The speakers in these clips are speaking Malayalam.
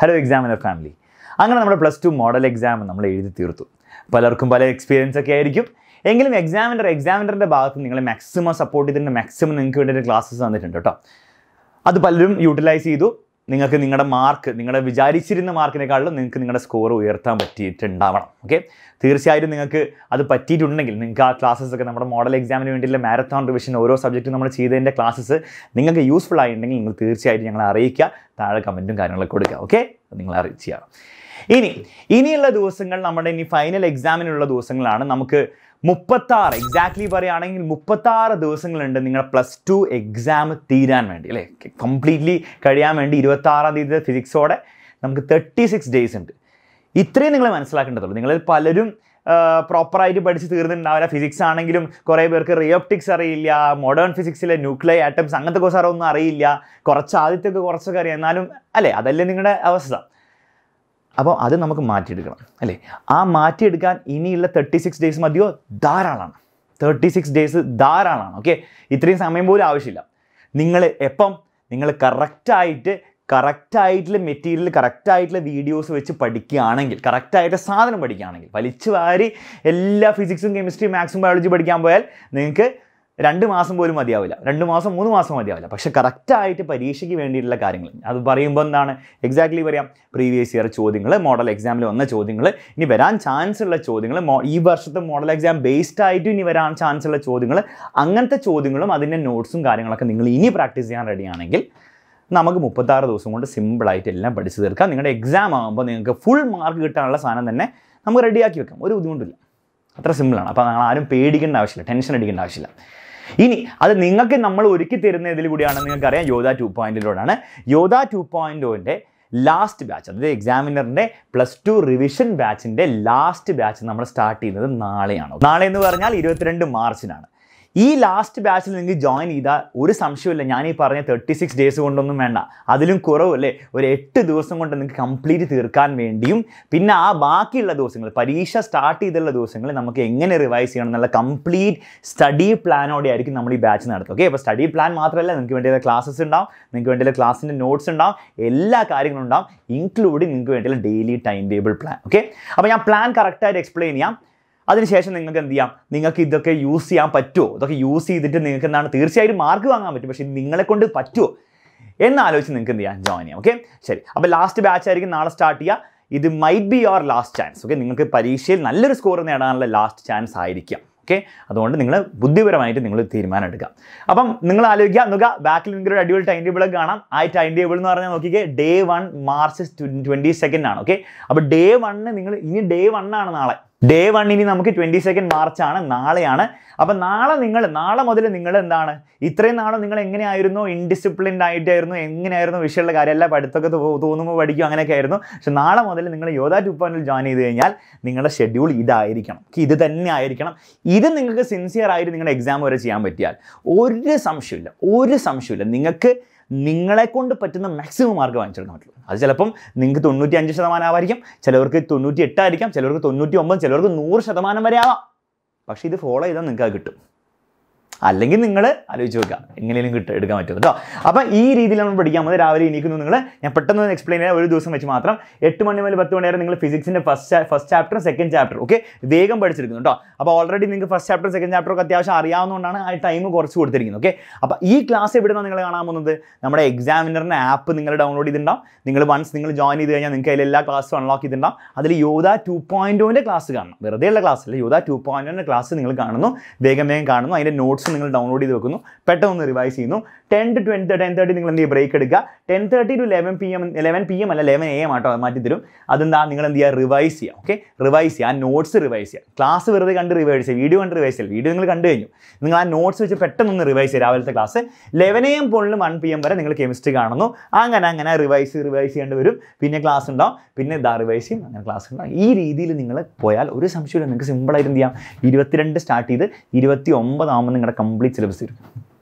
Hello examiner family. അങ്ങനെ നമ്മുടെ +2 മോഡൽ എക്സാം നമ്മൾ എഴുതി തീർത്തു. പലർക്കും പല എക്സ്പീരിയൻസ് ഒക്കെ ആയിരിക്കും. എങ്കിലും എക്സാമിനറിൻ്റെ ഭാഗത്ത് നിങ്ങളെ മാക്സിമം സപ്പോർട്ട് ചെയ്തിട്ടുണ്ട്. മാക്സിമം നിങ്ങൾക്ക് വേണ്ടി ക്ലാസ്സസ് തന്നിട്ടുണ്ട് കേട്ടോ. അത് പലരും യൂട്ടിലൈസ് ചെയ്തു. നിങ്ങൾക്ക് നിങ്ങളുടെ മാർക്ക്, നിങ്ങളുടെ വിചാരിച്ചിരുന്ന മാർക്കിനേക്കാളും നിങ്ങൾക്ക് നിങ്ങളുടെ സ്കോർ ഉയർത്താൻ പറ്റിയിട്ടുണ്ടാവണം. ഓക്കെ, തീർച്ചയായിട്ടും നിങ്ങൾക്ക് അത് പറ്റിയിട്ടുണ്ടെങ്കിൽ നിങ്ങൾക്ക് ആ ക്ലാസ്സസ് ഒക്കെ നമ്മുടെ മോഡൽ എക്സാമിന് വേണ്ടിയുള്ള മാരത്തോൺ റിവിഷൻ ഓരോ സബ്ജക്റ്റും നമ്മൾ ചെയ്തതിൻ്റെ ക്ലാസ്സസ് നിങ്ങൾക്ക് യൂസ്ഫുൾ ആയിട്ടുണ്ടെങ്കിൽ നിങ്ങൾ തീർച്ചയായിട്ടും ഞങ്ങളെ അറിയിക്കുക. താഴെ കമൻറ്റും കാര്യങ്ങളൊക്കെ കൊടുക്കുക. ഓക്കെ, നിങ്ങൾ അറിയിക്കുക. ഇനിയുള്ള ദിവസങ്ങൾ നമ്മുടെ ഇനി ഫൈനൽ എക്സാമിനുള്ള ദിവസങ്ങളാണ്. നമുക്ക് 36 എക്സാക്ട്ലി പറയുകയാണെങ്കിൽ 36 ദിവസങ്ങളുണ്ട് നിങ്ങളുടെ +2 എക്സാം തീരാൻ വേണ്ടി, അല്ലേ? കംപ്ലീറ്റ്ലി കഴിയാൻ വേണ്ടി 26-ാം തീയതി ഫിസിക്സോടെ നമുക്ക് 36 ഡേയ്സ് ഉണ്ട്. ഇത്രയും നിങ്ങൾ മനസ്സിലാക്കേണ്ടതുള്ളൂ. നിങ്ങളിൽ പലരും പ്രോപ്പറായിട്ട് പഠിച്ച് തീർന്നിട്ടുണ്ടാവില്ല. ഫിസിക്സ് ആണെങ്കിലും കുറേ പേർക്ക് റിയോപ്റ്റിക്സ് അറിയില്ല, മോഡേൺ ഫിസിക്സിലെ ന്യൂക്ലിയർ ആറ്റംസ് അങ്ങനത്തെ കുറച്ചൊന്നും അറിയില്ല, ആദ്യത്തെയൊക്കെ കുറച്ചൊക്കെ അറിയാം. എന്നാലും അല്ലേ, അതല്ലേ നിങ്ങളുടെ അവസ്ഥ. അപ്പോൾ അത് നമുക്ക് മാറ്റിയെടുക്കണം, അല്ലേ? ആ മാറ്റിയെടുക്കാൻ ഇനിയുള്ള 36 ഡേയ്സ് മതിയോ? ധാരാളമാണ്. 36 ഡേയ്സ് ധാരാളമാണ്. ഓക്കെ, ഇത്രയും സമയം പോലും ആവശ്യമില്ല. നിങ്ങൾ കറക്റ്റായിട്ടുള്ള മെറ്റീരിയൽ, കറക്റ്റായിട്ടുള്ള വീഡിയോസ് വെച്ച് പഠിക്കുകയാണെങ്കിൽ, കറക്റ്റായിട്ട് സാധനം പഠിക്കുകയാണെങ്കിൽ, വലിച്ചു വാരി എല്ലാ ഫിസിക്സും കെമിസ്ട്രി മാത്സും ബയോളജി പഠിക്കാൻ പോയാൽ നിങ്ങൾക്ക് 2 മാസം പോലും മതിയാവില്ല, 2 മാസം 3 മാസം മതിയാവില്ല. പക്ഷേ കറക്റ്റായിട്ട് പരീക്ഷയ്ക്ക് വേണ്ടിയിട്ടുള്ള കാര്യങ്ങൾ അത് പറയുമ്പോൾ എന്താണ് എക്സാക്ട്ലി പറയാം? പ്രീവിയസ് ഇയർ ചോദ്യങ്ങൾ, മോഡൽ എക്സാമിൽ വന്ന ചോദ്യങ്ങൾ, ഇനി വരാൻ ചാൻസ് ഉള്ള ചോദ്യങ്ങൾ, ഈ വർഷത്തെ മോഡൽ എക്സാം ബേസ്ഡ് ആയിട്ട് ഇനി വരാൻ ചാൻസ് ഉള്ള ചോദ്യങ്ങൾ, അങ്ങനത്തെ ചോദ്യങ്ങളും അതിൻ്റെ നോട്ട്സും കാര്യങ്ങളൊക്കെ നിങ്ങൾ ഇനി പ്രാക്ടീസ് ചെയ്യാൻ റെഡിയാണെങ്കിൽ നമുക്ക് 36 ദിവസം കൊണ്ട് സിമ്പിളായിട്ട് എല്ലാം പഠിച്ചു തീർക്കാം. നിങ്ങളുടെ എക്സാം ആകുമ്പോൾ നിങ്ങൾക്ക് ഫുൾ മാർക്ക് കിട്ടാനുള്ള സാധനം തന്നെ നമുക്ക് റെഡിയാക്കി വെക്കാം. ഒരു ബുദ്ധിമുട്ടില്ല, അത്ര സിമ്പിളാണ്. അപ്പോൾ നിങ്ങൾ ആരും പേടിക്കേണ്ട ആവശ്യമില്ല, ടെൻഷൻ അടിക്കേണ്ട ആവശ്യമില്ല. ഇനി അത് നിങ്ങൾക്ക് നമ്മൾ ഒരുക്കി തരുന്ന ഇതിൽ കൂടിയാണ്. നിങ്ങൾക്കറിയാം യോധ 2.0 യോധ 2.0ൻ്റെ ലാസ്റ്റ് ബാച്ച്, അതായത് എക്സാമിനറിൻ്റെ +2 റിവിഷൻ ബാച്ചിൻ്റെ ലാസ്റ്റ് ബാച്ച് നമ്മൾ സ്റ്റാർട്ട് ചെയ്യുന്നത് നാളെയാണ്. നാളെ എന്ന് പറഞ്ഞാൽ 22 മാർച്ചിനാണ്. ഈ ലാസ്റ്റ് ബാച്ചിൽ നിങ്ങൾക്ക് ജോയിൻ ചെയ്താൽ ഒരു സംശയമില്ല, ഞാൻ ഈ പറഞ്ഞ 36 ഡേയ്സ് കൊണ്ടൊന്നും വേണ്ട, അതിലും കുറവല്ലേ, ഒരു 8 ദിവസം കൊണ്ട് നിങ്ങൾക്ക് കംപ്ലീറ്റ് തീർക്കാൻ വേണ്ടിയും പിന്നെ ആ ബാക്കിയുള്ള ദിവസങ്ങൾ, പരീക്ഷ സ്റ്റാർട്ട് ചെയ്തുള്ള ദിവസങ്ങൾ നമുക്ക് എങ്ങനെ റിവൈസ് ചെയ്യണം എന്നുള്ള കംപ്ലീറ്റ് സ്റ്റഡി പ്ലാനോടെ ആയിരിക്കും നമ്മൾ ഈ ബാച്ച് നടത്തുക. ഓക്കെ, അപ്പോൾ സ്റ്റഡി പ്ലാൻ മാത്രമല്ല, നിങ്ങൾക്ക് വേണ്ടിയുള്ള ക്ലാസ്സസ് ഉണ്ടാവും, നിങ്ങൾക്ക് വേണ്ടിയുള്ള ക്ലാസ്സിൻ്റെ നോട്ട്സ് ഉണ്ടാവും, എല്ലാ കാര്യങ്ങളും ഉണ്ടാവും, ഇൻക്ലൂഡിങ് നിങ്ങൾക്ക് വേണ്ടിയുള്ള daily time table plan. Okay, അപ്പോൾ ഞാൻ പ്ലാൻ കറക്റ്റായിട്ട് എക്സ്പ്ലെയിൻ ചെയ്യാം. അതിനുശേഷം നിങ്ങൾക്ക് എന്ത് ചെയ്യാം? നിങ്ങൾക്ക് ഇതൊക്കെ യൂസ് ചെയ്യാൻ പറ്റുമോ? ഇതൊക്കെ യൂസ് ചെയ്തിട്ട് നിങ്ങൾക്ക് എന്താണ് തീർച്ചയായും മാർക്ക് വാങ്ങാൻ പറ്റും. പക്ഷേ നിങ്ങളെ കൊണ്ട് പറ്റുമോ എന്നാലോചിച്ച് നിങ്ങൾക്ക് എന്ത് ചെയ്യാം? ജോയിൻ ചെയ്യാം. ഓക്കെ, ശരി. അപ്പോൾ ലാസ്റ്റ് ബാച്ച് ആയിരിക്കും നാളെ സ്റ്റാർട്ട് ചെയ്യുക. ഇത് might be your last chance. Okay, നിങ്ങൾക്ക് പരീക്ഷയിൽ നല്ലൊരു സ്കോർ നേടാനുള്ള ലാസ്റ്റ് ചാൻസ് ആയിരിക്കാം. ഓക്കെ, അതുകൊണ്ട് നിങ്ങൾ ബുദ്ധിപരമായിട്ട് നിങ്ങൾ തീരുമാനം എടുക്കുക. അപ്പം നിങ്ങൾ ആലോചിക്കുക, ബാക്കിൽ നിങ്ങൾക്കൊരു അടിപൊളി ടൈം ടേബിളൊക്കെ കാണാം. ആ ടൈം ടേബിൾ എന്ന് പറഞ്ഞാൽ നോക്കിക്കേ, ഡേ 1 മാർച്ച് 22 ആണ്. ഓക്കെ, അപ്പോൾ ഡേ 1 നിങ്ങൾ ഇനി ഡേ 1 ആണ് നാളെ. ഡേ 1 ഇനി നമുക്ക് 22 മാർച്ചാണ്, നാളെയാണ്. അപ്പം നാളെ മുതൽ നിങ്ങൾ എന്താണ്, ഇത്രയും നാളും നിങ്ങൾ എങ്ങനെയായിരുന്നു? ഇൻഡിസിപ്ലിൻഡ് ആയിട്ടായിരുന്നു, എങ്ങനെയായിരുന്നു വിഷയമുള്ള കാര്യമല്ല, പഠിത്തമൊക്കെ തോന്നുമ്പോൾ പഠിക്കും, അങ്ങനെയൊക്കെ ആയിരുന്നു. പക്ഷെ നാളെ മുതൽ നിങ്ങൾ യോധ 2.0 ജോയിൻ ചെയ്ത് കഴിഞ്ഞാൽ നിങ്ങളുടെ ഷെഡ്യൂൾ ഇതായിരിക്കണം, ഇത് തന്നെ ആയിരിക്കണം. ഇത് നിങ്ങൾക്ക് സിൻസിയർ ആയിട്ട് നിങ്ങളുടെ എക്സാം വരെ ചെയ്യാൻ പറ്റിയാൽ ഒരു സംശയമില്ല നിങ്ങൾക്ക് നിങ്ങളെ കൊണ്ട് പറ്റുന്ന മാക്സിമം മാർക്ക് വാങ്ങിച്ചെടുക്കാൻ പറ്റുള്ളൂ. അത് ചിലപ്പം നിങ്ങൾക്ക് 95% ആവായിരിക്കും, ചിലവർക്ക് 98 ആയിരിക്കാം, ചിലവർക്ക് 99, ചിലവർക്ക് 100% വരെ ആവാം. പക്ഷേ ഇത് ഫോളോ ചെയ്താൽ നിങ്ങൾക്ക് അത് കിട്ടും. അല്ലെങ്കിൽ നിങ്ങൾ ആലോചിച്ച് വെക്കുക എങ്ങനെയും എടുക്കാൻ പറ്റും കേട്ടോ. അപ്പം ഈ രീതിയിൽ നമ്മൾ പഠിക്കാൻ മതി. രാവിലെ എണീക്കുന്നു നിങ്ങൾ, ഞാൻ പെട്ടെന്ന് എക്സ്പ്ലെയിൻ ചെയ്യാൻ ഒരു ദിവസം വെച്ച് മാത്രം 8 മണി മുതൽ 10 മണി വരെ നിങ്ങൾ ഫിസിക്സിൻ്റെ ഫസ്റ്റ് ചാപ്റ്ററും സെക്കൻഡ് ചാപ്റ്ററും ഓക്കെ വേഗം പഠിച്ചെടുക്കുന്നു കേട്ടോ. അപ്പോൾ ഓൾറെഡി നിങ്ങൾക്ക് ഫസ്റ്റ് ചാപ്റ്റർ സെക്കൻഡ് ചാപ്റ്റർ ഒക്കെ അത്യാവശ്യം അറിയാവുന്നതുകൊണ്ടാണ് ആ ടൈം കുറച്ച് കൊടുത്തിരിക്കുന്നത്. ഓക്കെ, അപ്പോൾ ഈ ക്ലാസ് എവിടെയാണ് നിങ്ങൾ കാണാൻ പോകുന്നത്? നമ്മുടെ എക്സാമിനറിൻ്റെ ആപ്പ് നിങ്ങൾ ഡൗൺലോഡ് ചെയ്തിട്ടുണ്ടാവും. നിങ്ങൾ നിങ്ങൾ ജോയിൻ ചെയ്ത് കഴിഞ്ഞാൽ നിങ്ങൾക്ക് അതിൽ എല്ലാ ക്ലാസ്സും അൺലോക്ക് ചെയ്തിട്ടുണ്ടാവും. അതിൽ യോധ 2.0ൻ്റെ ക്ലാസ് കാണണം, വെറുതെ ഉള്ള ക്ലാസ് അല്ല, യോധ 2.0ൻ്റെ ക്ലാസ് നിങ്ങൾ കാണുന്നു, വേഗം കാണുന്നു. അതിൻ്റെ നോട്ട്സ് നിങ്ങൾ ഡൗൺലോഡ് ചെയ്ത് വെക്കുന്നു, പെട്ടെന്ന് റിവൈസ് ചെയ്യുന്നു. 10 to 10:30 നിങ്ങൾ എന്ത് ചെയ്യുക? ബ്രേക്ക് എടുക്കുക. 10:30 to 11 PM അല്ല 11 AM ആട്ടോ, മാറ്റി തരും. അതെന്താ, നിങ്ങൾ എന്ത് ചെയ്യുക? റിവൈസ് ചെയ്യുക. ഓക്കെ, റിവൈസ് ചെയ്യുക, ആ നോട്ട്സ് റിവൈസ് ചെയ്യുക. ക്ലാസ് വെറുതെ കണ്ട് റിവൈസ് ചെയ്യുക, വീഡിയോ കണ്ട് റിവൈസ് ചെയ്യുക. വീഡിയോ നിങ്ങൾ കണ്ടു കഴിഞ്ഞു, നിങ്ങൾ ആ നോട്ട്സ് വെച്ച് പെട്ടെന്ന് റിവൈസ് ചെയ്യുക. രാവിലത്തെ ക്ലാസ് 11 AM മുതൽ 1 PM വരെ നിങ്ങൾ കെമിസ്ട്രി കാണുന്നു. അങ്ങനെ റിവൈസ് ചെയ്യേണ്ടി വരും. പിന്നെ ക്ലാസ് ഉണ്ടാവും, പിന്നെ റിവൈസ് ചെയ്യും, അങ്ങനെ ക്ലാസ് ഉണ്ടാവും. ഈ രീതിയിൽ നിങ്ങൾ പോയാൽ ഒരു സംശയമില്ല, നിങ്ങൾക്ക് സിമ്പിളായിട്ട് എന്ത് ചെയ്യാം? 22 സ്റ്റാർട്ട് ചെയ്ത് 29 ആകുമ്പോൾ നിങ്ങളുടെ കംപ്ലീറ്റ് സിലബസ് വരും.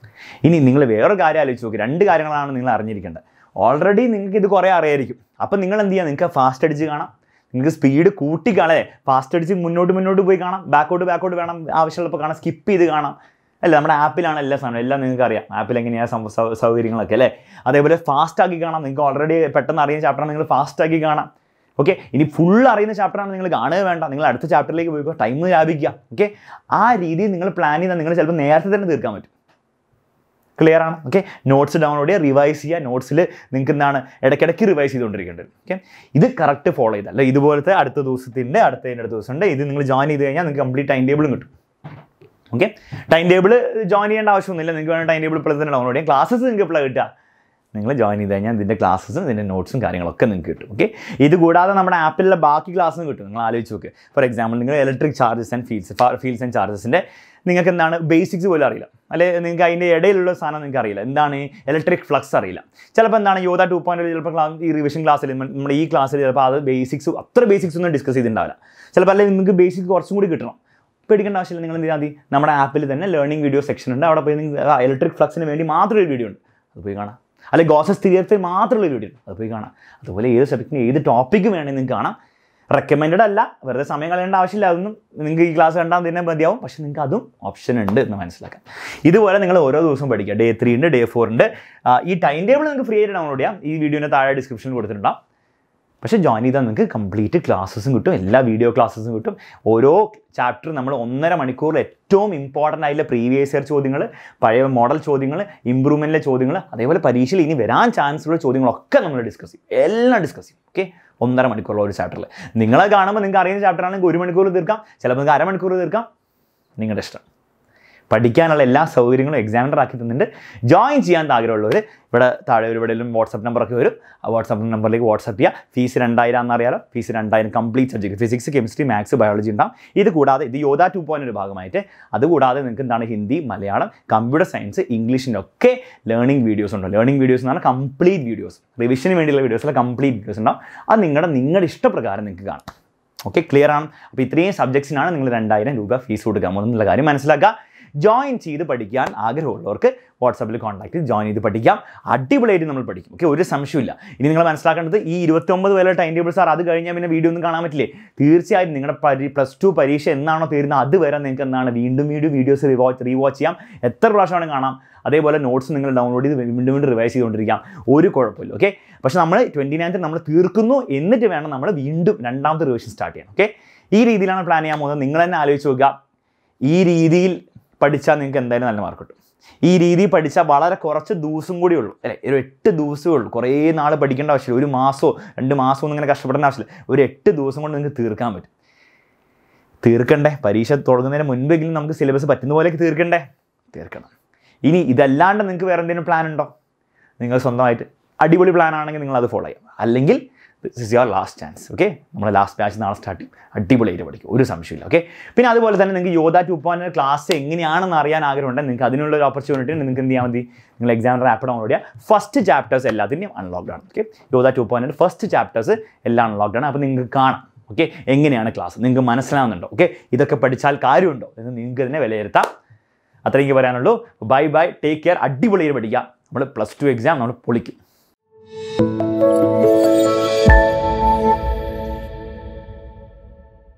ഇനി നിങ്ങൾ വേറൊരു കാര്യം ആലോചിച്ച് നോക്കി, 2 കാര്യങ്ങളാണ് നിങ്ങൾ അറിഞ്ഞിരിക്കേണ്ടത്. ഓൾറെഡി നിങ്ങൾക്ക് ഇത് കുറേ അറിയായിരിക്കും. അപ്പം നിങ്ങൾ എന്ത് ചെയ്യുക? നിങ്ങൾക്ക് ഫാസ്റ്റ് അടിച്ച് കാണാം, നിങ്ങൾക്ക് സ്പീഡ് കൂട്ടി കാണാം, ഫാസ്റ്റ് അടിച്ച് മുന്നോട്ട് പോയി കാണാം, ബാക്കോട്ട് വേണം, ആവശ്യമുള്ളപ്പോൾ കാണാം, സ്കിപ്പ് ചെയ്ത് കാണാം. അല്ല, നമ്മുടെ ആപ്പിലാണ് എല്ലാ സാധനവും, എല്ലാം നിങ്ങൾക്ക് അറിയാം ആപ്പിൽ എങ്ങനെയാണ് സൗകര്യങ്ങളൊക്കെ അല്ലേ. അതേപോലെ ഫാസ്റ്റ് ആക്കി കാണാം, നിങ്ങൾക്ക് ഓൾറെഡി പെട്ടെന്ന് അറിയുന്ന ചാപ്റ്ററാണ്, നിങ്ങൾ ഫാസ്റ്റ് ആക്കി കാണാം. ഓക്കെ, ഇനി ഫുൾ അറിയുന്ന ചാപ്റ്ററാണ് നിങ്ങൾ കാണുക വേണ്ട, നിങ്ങൾ അടുത്ത ചാപ്റ്ററിലേക്ക് പോയിക്കോ, ടൈം ലാഭിക്കുക. ഓക്കെ, ആ രീതിയിൽ നിങ്ങൾ പ്ലാൻ ചെയ്താൽ നിങ്ങൾ ചിലപ്പോൾ നേരത്തെ തന്നെ തീർക്കാൻ പറ്റും. ക്ലിയർ ആണ്? ഓക്കെ, നോട്ട്സ് ഡൗൺലോഡ് ചെയ്യുക, റിവൈസ് ചെയ്യുക. നോട്ട്സിൽ നിങ്ങൾക്ക് എന്താണ് ഇടയ്ക്കിടയ്ക്ക് റിവൈസ് ചെയ്തുകൊണ്ടിരിക്കേണ്ടത്. ഓക്കെ, ഇത് കറക്റ്റ് ഫോളോ ചെയ്താൽ അല്ല ഇതുപോലത്തെ അടുത്ത ദിവസത്തിൻ്റെ അടുത്ത ദിവസമുണ്ട്. ഇത് നിങ്ങൾ ജോയിൻ ചെയ്ത് കഴിഞ്ഞാൽ നിങ്ങൾക്ക് കംപ്ലീറ്റ് ടൈം ടേബിളും കിട്ടും. ഓക്കെ, ടൈം ടേബിൾ ജോയിൻ ചെയ്യേണ്ട ആവശ്യമൊന്നുമില്ല, നിങ്ങൾക്ക് വേണം ടൈം ടേബിൾ ഇപ്പോൾ തന്നെ ഡൗൺലോഡ് ചെയ്യാം. ക്ലാസ്സസ് നിങ്ങൾക്ക് എപ്പോഴാണ് കിട്ടുക? നിങ്ങൾ ജോയിൻ ചെയ്ത് കഴിഞ്ഞാൽ ഇതിൻ്റെ ക്ലാസ്സും ഇതിൻ്റെ നോട്ട്സും കാര്യങ്ങളൊക്കെ നിങ്ങൾക്ക് കിട്ടും. ഓക്കെ, ഇത് കൂടാതെ നമ്മുടെ ആപ്പിലുള്ള ബാക്കി ക്ലാസ്സും കിട്ടും. നിങ്ങൾ ആലോചിച്ച് നോക്ക്. ഫോർ എക്സാമ്പിൾ, നിങ്ങൾ electric charges and fields and ചാർജസിൻ്റെ നിങ്ങൾക്ക് എന്താണ് ബേസിക്സ് പോലും അറിയില്ല, അല്ലെങ്കിൽ നിങ്ങൾക്ക് അതിൻ്റെ ഇടയിലുള്ള സാധനം നിങ്ങൾക്ക് അറിയില്ല, എന്താണ് ഇലക്ട്രിക് ഫ്ലക്സ് അറിയില്ല. ചിലപ്പോൾ എന്താണ് യോധ 2.0 ചിലപ്പോൾ ഈ റിവിഷൻ ക്ലാസ്സിൽ നമ്മുടെ ഈ ക്ലാസ്സിൽ ചിലപ്പോൾ അത് അത്ര ബേസിക്സ് ഒന്നും ഡിസ്കസ് ചെയ്തിട്ടുണ്ടാവില്ല. ചിലപ്പോൾ അല്ലെങ്കിൽ നിങ്ങൾക്ക് ബേസിക്സ് കുറച്ചും കൂടി കിട്ടണം. പേടിക്കേണ്ട ആവശ്യമില്ല. നിങ്ങൾ എന്ത് ചെയ്താൽ മതി, നമ്മുടെ ആപ്പിൽ തന്നെ ലേണിംഗ് വീഡിയോ സെക്ഷൻ ഉണ്ട്. അവിടെ പോയി നിങ്ങൾ ഇലക്ട്രിക് ഫ്ലക്സിന് വേണ്ടി മാത്രം ഒരു വീഡിയോ ഉണ്ട്, അത് പോയി കാണാം. അല്ലെങ്കിൽ ഗോസസ് തിയറത്തിൽ മാത്രമുള്ള വീഡിയോ ഉണ്ട്, അത് പോയി കാണാം. അതുപോലെ ഏത് സബ്ജക്റ്റിന് ഏത് ടോപ്പിക്ക് വേണമെങ്കിൽ നിങ്ങൾക്ക് കാണാം. റെക്കമെൻഡഡ് അല്ല, വെറുതെ സമയം കളയേണ്ട ആവശ്യമില്ല. അതൊന്നും നിങ്ങൾക്ക് ഈ ക്ലാസ് കണ്ടാൽ തന്നെ മതിയാവും, പക്ഷേ നിങ്ങൾക്ക് അതും ഓപ്ഷൻ ഉണ്ട് എന്ന് മനസ്സിലാക്കാം. ഇതുപോലെ നിങ്ങൾ ഓരോ ദിവസവും പഠിക്കുക. Day 3 ഉണ്ട്, Day 4 ഉണ്ട്. ഈ ടൈം ടേബിൾ നിങ്ങൾക്ക് ഫ്രീ ആയിട്ട് ഡൗൺലോഡ് ചെയ്യാം. ഈ വീഡിയോൻ്റെ താഴെ ഡിസ്ക്രിപ്ഷനിൽ കൊടുത്തിട്ടുണ്ടാകും. പക്ഷേ ജോയിൻ ചെയ്താൽ നിങ്ങൾക്ക് കംപ്ലീറ്റ് ക്ലാസ്സസും കിട്ടും, എല്ലാ വീഡിയോ ക്ലാസ്സസും കിട്ടും. ഓരോ ചാപ്റ്റർ നമ്മൾ 1.5 മണിക്കൂറിൽ ഏറ്റവും ഇമ്പോർട്ടൻ്റ് ആയിട്ടുള്ള പ്രീവിയസ് ഇയർ ചോദ്യങ്ങൾ, പഴയ മോഡൽ ചോദ്യങ്ങൾ, ഇമ്പ്രൂവ്മെൻറ്റിലെ ചോദ്യങ്ങൾ, അതേപോലെ പരീക്ഷയിൽ ഇനി വരാൻ ചാൻസ് ഉള്ള ചോദ്യങ്ങളൊക്കെ നമ്മൾ ഡിസ്കസ് ചെയ്യും, എല്ലാം ഡിസ്കസ് ചെയ്യും. ഓക്കെ, 1.5 മണിക്കൂറുള്ള ഒരു ചാപ്റ്ററിൽ നിങ്ങളെ കാണുമ്പോൾ നിങ്ങൾക്ക് അറിയുന്ന ചാപ്റ്റർ ആണെങ്കിൽ 1 മണിക്കൂർ തീർക്കാം, ചിലപ്പോൾ നിങ്ങൾക്ക് അരമണിക്കൂർ തീർക്കാം, നിങ്ങളുടെ ഇഷ്ടം. പഠിക്കാനുള്ള എല്ലാ സൗകര്യങ്ങളും എക്സാമിനർ ആക്കി തന്നിട്ട് ജോയിൻ ചെയ്യാൻ ആഗ്രഹമുള്ളവർ ഇവിടെ താഴെ എവിടെയെങ്കിലും വാട്സപ്പ് നമ്പറൊക്കെ വരും. ആ വാട്സപ്പ് നമ്പറിലേക്ക് വാട്സപ്പ് ചെയ്യുക. ഫീസ് 2000 എന്നറിയാലോ. Fees 2000 complete subject, physics, chemistry, maths, biology ഉണ്ടാവും. ഇത് കൂടാതെ ഇത് യോധ 2.0 ഭാഗമായിട്ട് അതുകൂടാതെ നിങ്ങൾക്ക് എന്താണ് ഹിന്ദി, മലയാളം, കമ്പ്യൂട്ടർ സയൻസ്, ഇംഗ്ലീഷിൻ്റെ ഒക്കെ ലേണിംഗ് വീഡിയോസ് ഉണ്ട്. ലേണിംഗ് വീഡിയോസ് എന്ന് പറഞ്ഞാൽ കംപ്ലീറ്റ് വീഡിയോസ്, റിവിഷന് വേണ്ടിയുള്ള വീഡിയോസിലെ കംപ്ലീറ്റ് വീഡിയോസ് ഉണ്ടാവും. അത് നിങ്ങളുടെ ഇഷ്ടപ്രകാരം നിങ്ങൾക്ക് കാണാം. ഓക്കെ, ക്ലിയർ ആണ്? അപ്പോൾ ഇത്രയും സബ്ജക്ട്സിനാണ് നിങ്ങൾ 2000 രൂപ ഫീസ് കൊടുക്കാൻ പോകുന്നുള്ള കാര്യം മനസ്സിലാക്കുക. ജോയിൻ ചെയ്ത് പഠിക്കാൻ ആഗ്രഹമുള്ളവർക്ക് വാട്സാപ്പിൽ കോൺടാക്ട് ചെയ്ത് ജോയിൻ ചെയ്ത് പഠിക്കാം. അടിപൊളിയായിട്ട് നമ്മൾ പഠിക്കും. ഓക്കെ, ഒരു സംശയമില്ല. ഇനി നിങ്ങൾ മനസ്സിലാക്കേണ്ടത് ഈ 29 വരെ ടൈം ടേബിൾ സാർ, അത് കഴിഞ്ഞാൽ പിന്നെ വീഡിയോ ഒന്നും കാണാൻ പറ്റില്ലേ? തീർച്ചയായും നിങ്ങളുടെ +2 പരീക്ഷ എന്നാണോ തീരുന്നത് അതുവരെ നിങ്ങൾക്ക് എന്താണ് വീണ്ടും വീഡിയോസ് റീവാച്ച് ചെയ്യാം, എത്ര പ്രാവശ്യമാണ് കാണാം. അതേപോലെ നോട്ട്സ് നിങ്ങൾ ഡൗൺലോഡ് ചെയ്ത് വീണ്ടും റിവൈസ് ചെയ്തുകൊണ്ടിരിക്കാം, ഒരു കുഴപ്പമില്ല. ഓക്കെ, പക്ഷേ നമ്മൾ 29th നമ്മൾ തീർക്കുന്നു, എന്നിട്ട് വേണം നമ്മൾ വീണ്ടും രണ്ടാമത്തെ റിവിഷൻ സ്റ്റാർട്ട് ചെയ്യാൻ. ഓക്കെ, ഈ രീതിയിലാണ് പ്ലാൻ ചെയ്യാൻ പോകുന്നത്. നിങ്ങൾ തന്നെ ആലോചിച്ച് നോക്കുക. ഈ രീതിയിൽ പഠിച്ചാൽ നിങ്ങൾക്ക് എന്തായാലും നല്ല മാർക്ക് കിട്ടും. ഈ രീതിയിൽ പഠിച്ചാൽ വളരെ കുറച്ച് ദിവസം കൂടി ഉള്ളൂ, അല്ലേ? ഒരു 8 ദിവസമേ ഉള്ളൂ. കുറേ നാൾ പഠിക്കേണ്ട ആവശ്യമില്ല. 1 മാസമോ 2 മാസമോ ഒന്നും ഇങ്ങനെ കഷ്ടപ്പെടേണ്ട ആവശ്യമില്ല. ഒരു 8 ദിവസം കൊണ്ട് നിങ്ങൾക്ക് തീർക്കാൻ പറ്റും. തീർക്കണ്ടേ? പരീക്ഷ തുടങ്ങുന്നതിന് മുൻപെങ്കിലും നമുക്ക് സിലബസ് പറ്റുന്ന പോലെയൊക്കെ തീർക്കണം. ഇനി ഇതല്ലാണ്ട് നിങ്ങൾക്ക് വേറെ എന്തെങ്കിലും പ്ലാൻ ഉണ്ടോ? നിങ്ങൾ സ്വന്തമായിട്ട് അടിപൊളി പ്ലാൻ ആണെങ്കിൽ നിങ്ങൾ അത് ഫോളോ ചെയ്യാം. അല്ലെങ്കിൽ this is your last chance. Okay, നമ്മൾ ലാസ്റ്റ് ബാച്ച് നാളെ സ്റ്റാർട്ട് ചെയ്യും. അടിപൊളിയായിട്ട് പഠിക്കും, ഒരു സംശയമില്ല. ഓക്കെ, പിന്നെ അതുപോലെ തന്നെ നിങ്ങൾക്ക് യോധ 2.0 ക്ലാസ് എങ്ങനെയാണെന്ന് അറിയാൻ ആഗ്രഹമുണ്ടെങ്കിൽ നിങ്ങൾക്ക് അതിനുള്ള ഒരു ഓപ്പർച്യൂണിറ്റി നിങ്ങൾക്ക് എന്ത് ചെയ്യാൻ മതി, നിങ്ങൾ എക്സാമിനർ ആപ്പ് ഡൗൺലോഡ് ചെയ്യുക. ഫസ്റ്റ് ചാപ്റ്റേഴ്സ് എല്ലാത്തിൻ്റെയും അൺലോക്ഡ് ആണ്. ഓക്കെ, യോധ 2.0 ഫസ്റ്റ് ചാപ്റ്റേഴ്സ് എല്ലാം അൺലോക്ഡ് ആണ്. അപ്പോൾ നിങ്ങൾക്ക് കാണാം ഓക്കെ എങ്ങനെയാണ് ക്ലാസ്, നിങ്ങൾക്ക് മനസ്സിലാവുന്നുണ്ടോ, ഓക്കെ ഇതൊക്കെ പഠിച്ചാൽ കാര്യമുണ്ടോ എന്ന് നിങ്ങൾക്ക് തന്നെ വിലയിരുത്താം. അത്രയ്ക്ക് പറയാനുള്ളൂ. Bye bye, take care. അടിപൊളിയായിട്ട് പഠിക്കുക. നമ്മൾ +2 എക്സാം നമ്മൾ പൊളിക്കും.